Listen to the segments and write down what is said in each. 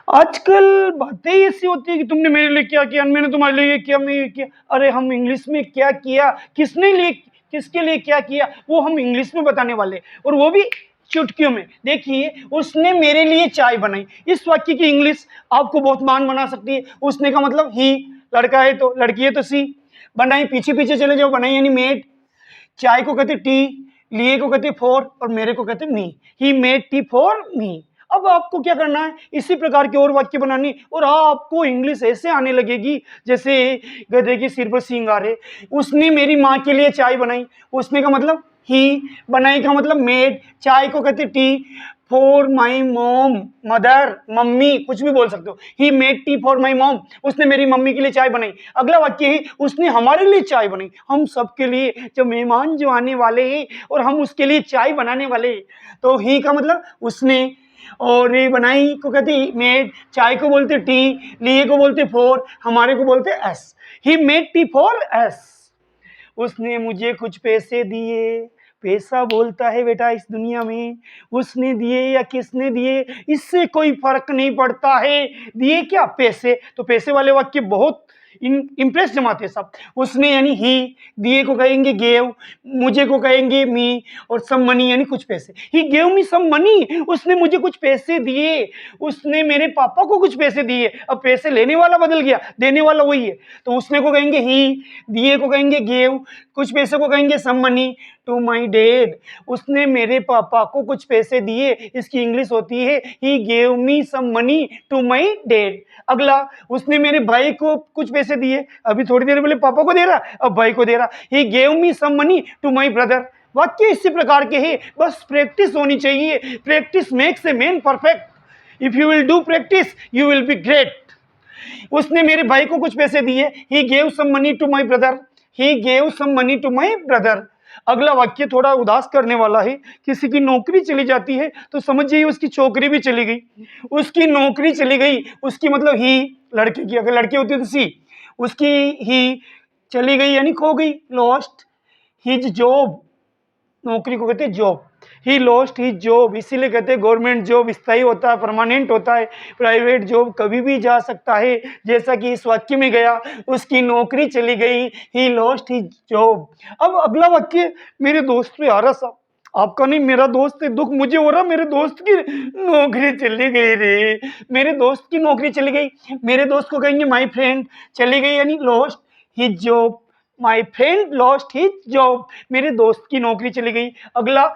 आजकल बातें ही ऐसी होती है कि तुमने मेरे लिए क्या किया, मैंने तुम्हारे लिए ये किया, मैं ये किया। अरे हम इंग्लिश में क्या किया, किसके लिए क्या किया, वो हम इंग्लिश में बताने वाले, और वो भी चुटकियों में। देखिए, उसने मेरे लिए चाय बनाई, इस वाक्य की इंग्लिश आपको बहुत मान बना सकती है। उसने का मतलब ही, लड़का है तो, लड़की है तो सी। बनाई, पीछे पीछे चले जाओ, बनाई यानी मेड। चाय को कहते टी, लिए को कहते फॉर, और मेरे को कहते me. He made tea for me. अब आपको क्या करना है, इसी प्रकार के और वाक्य बनानी, और आपको इंग्लिश ऐसे आने लगेगी जैसे गधे के सिर पर सींग आ रहे। उसने मेरी माँ के लिए चाय बनाई, उसने का मतलब ही, बनाई का मतलब मेड, चाय को कहते T, for my mom, mother, mummy, कुछ भी बोल सकते हो। ही made tea for my mom, उसने मेरी मम्मी के लिए चाय बनाई। अगला वाक्य है उसने हमारे लिए चाय बनाई, हम सबके लिए, जो मेहमान जो आने वाले हैं और हम उसके लिए चाय बनाने वाले हैं। तो ही का मतलब उसने, और ये बनाई को कहते मेड, चाय को बोलते टी, लिए को बोलते फॉर, हमारे को बोलते S. He made tea for S. उसने मुझे कुछ पैसे दिए, पैसा बोलता है बेटा इस दुनिया में, उसने दिए या किसने दिए इससे कोई फर्क नहीं पड़ता है। दिए क्या, पैसे। तो पैसे वाले वाक्य बहुत इंप्रेस जमाते सब। उसने यानी ही, दिए को कहेंगे गेव, मुझे को कहेंगे मी, और सम मनी यानी कुछ पैसे। ही गेव मी सम मनी, उसने मुझे कुछ पैसे दिए। उसने मेरे पापा को कुछ पैसे दिए। अब पैसे लेने वाला बदल गया, देने वाला वही है। तो उसने को कहेंगे ही, दिए को कहेंगे गेव, कुछ पैसे को कहेंगे some money to my dad. उसने मेरे पापा को कुछ पैसे दिए, इसकी इंग्लिश होती है he gave me some money to my dad. अगला, उसने मेरे भाई को कुछ पैसे दिए, अभी थोड़ी देर पहले पापा को दे रहा, अब भाई को दे रहा। He gave me some money to my brother. वाक्य इसी प्रकार के हैं, बस प्रैक्टिस होनी चाहिए। Practice makes a man perfect. If you will do practice you will be great. उसने मेरे भाई को कुछ पैसे दिए, he gave some money to my brother, he gave some money to my brother. अगला वाक्य थोड़ा उदास करने वाला है। किसी की नौकरी चली जाती है तो समझ जाइए उसकी छोकरी भी चली गई। उसकी नौकरी चली गई, उसकी मतलब ही, लड़के की, अगर लड़की होती तो सी, उसकी ही चली गई यानी खो गई, लॉस्ट हिज जॉब। नौकरी को कहते हैं job. He lost his job, इसीलिए कहते हैं गवर्नमेंट जॉब स्थायी होता है, परमानेंट होता है। प्राइवेट जॉब कभी भी जा सकता है, जैसा कि इस वाक्य में गया, उसकी नौकरी चली गई, ही लॉस्ट हिज जॉब। अब अगला वाक्य मेरे दोस्त पे आ रहा सा, आपका नहीं, मेरा दोस्त है, दुख मुझे हो रहा, मेरे दोस्त की नौकरी चली गई रे, मेरे दोस्त की नौकरी चली गई। मेरे दोस्त को कहेंगे माई फ्रेंड, चली गई यानी lost his job. My friend lost his job, मेरे दोस्त की नौकरी चली गई। अगला,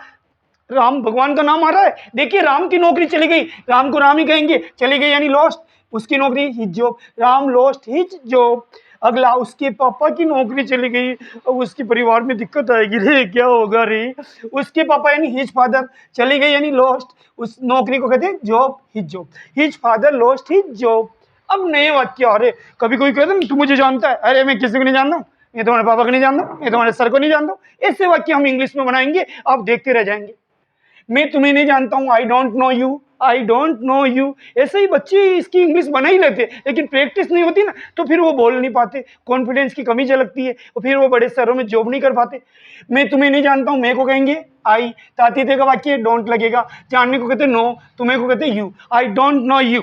राम भगवान का नाम आ रहा है, देखिए राम की नौकरी चली गई, राम को राम ही कहेंगे, चली गई यानी लॉस्ट, उसकी नौकरी his job, Ram lost his job. अगला, उसके पापा की नौकरी चली गई, अब उसके परिवार में दिक्कत आएगी रे, क्या होगा रे। उसके पापा यानी हिज फादर, चली गई यानी लॉस्ट, उस नौकरी को कहते हैं job, his job. His father lost his job. अब नए वाक्य आ रहे, कभी कोई कहता है तू मुझे जानता है, अरे मैं किसी को नहीं जानता, मैं तुम्हारे पापा को नहीं जानता, मैं तुम्हारे सर को नहीं जानता। ऐसे वाक्य हम इंग्लिश में बनाएंगे, आप देखते रह जाएंगे। मैं तुम्हें नहीं जानता हूं, आई don't no you, I don't no you. ऐसे ही बच्चे इसकी इंग्लिश बना ही लेते, लेकिन प्रैक्टिस नहीं होती ना, तो फिर वो बोल नहीं पाते, कॉन्फिडेंस की कमी झलकती है, और फिर वो बड़े शहरों में जॉब नहीं कर पाते। मैं तुम्हें नहीं जानता हूं, मैं को कहेंगे आई, तातीते का वाक्य डोंट लगेगा। जानने को कहते नो, तुम्हें को कहते you, I don't no you.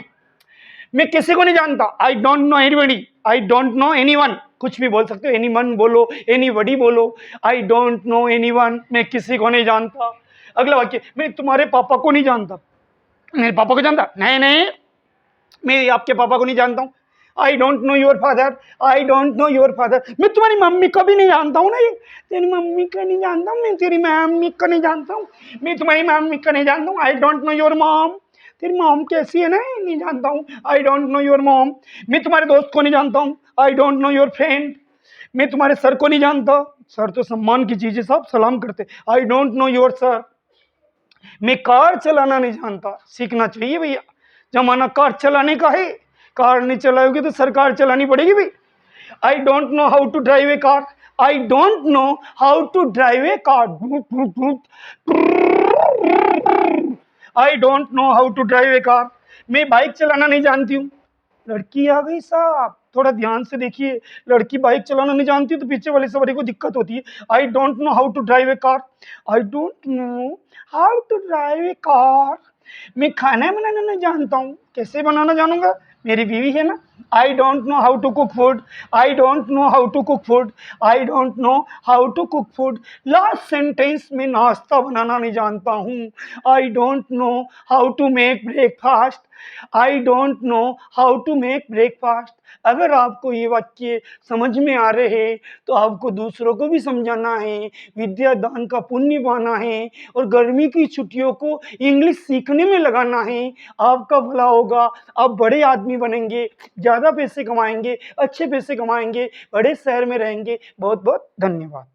मैं किसी को नहीं जानता, आई don't no anybody, I don't no anyone, कुछ भी बोल सकते हो, एनीवन बोलो, एनीबडी बोलो, आई डोंट नो एनीवन, मैं किसी को नहीं जानता। अगला वाक्य, मैं तुम्हारे पापा को नहीं जानता, मेरे पापा को जानता, नहीं नहीं, मैं आपके पापा को नहीं जानता हूँ। I don't know your father, I don't know your father, मैं तुम्हारी मम्मी को भी नहीं जानता हूँ ना, ये तेरी मम्मी को नहीं जानता हूँ, मैं तेरी मम्मी को नहीं जानता हूँ, मैं तुम्हारी मम्मी को नहीं जानता हूँ। I don't know your mom, तेरी मॉम कैसी है ना, नहीं जानता हूँ, I don't know your mom. मैं तुम्हारे दोस्त को नहीं जानता हूँ, I don't know your friend. मैं तुम्हारे सर को नहीं जानता, सर तो सम्मान की चीज है, सब सलाम करते, आई डोंट नो योर सर। मैं कार चलाना नहीं जानता, सीखना चाहिए भैया, जमाना कार चलाने का है, कार नहीं चलाओगे तो सरकार चलानी पड़ेगी भाई। I don't know how to drive a car, I don't know how to drive a car, I don't know how to drive a car. मैं बाइक चलाना नहीं जानती हूँ। लड़की आ गई साहब, थोड़ा ध्यान से देखिए, लड़की बाइक चलाना नहीं जानती तो पीछे वाली सवारी को दिक्कत होती है। I don't know how to drive a car, I don't know how to drive a car. मैं खाना बनाना नहीं जानता हूँ, कैसे बनाना जानूंगा? मेरी बीवी है ना। I don't know how to cook food, I don't know how to cook food, I don't know how to cook food. Last sentence में नाश्ता बनाना नहीं जानता हूँ। I don't know how to make breakfast, I don't know how to make breakfast. अगर आपको ये वाक्य समझ में आ रहे हैं तो आपको दूसरों को भी समझाना है, विद्या दान का पुण्य पाना है और गर्मी की छुट्टियों को इंग्लिश सीखने में लगाना है। आपका भला होगा, आप बड़े आदमी बनेंगे, ज़्यादा पैसे कमाएंगे, अच्छे पैसे कमाएंगे, बड़े शहर में रहेंगे। बहुत बहुत धन्यवाद।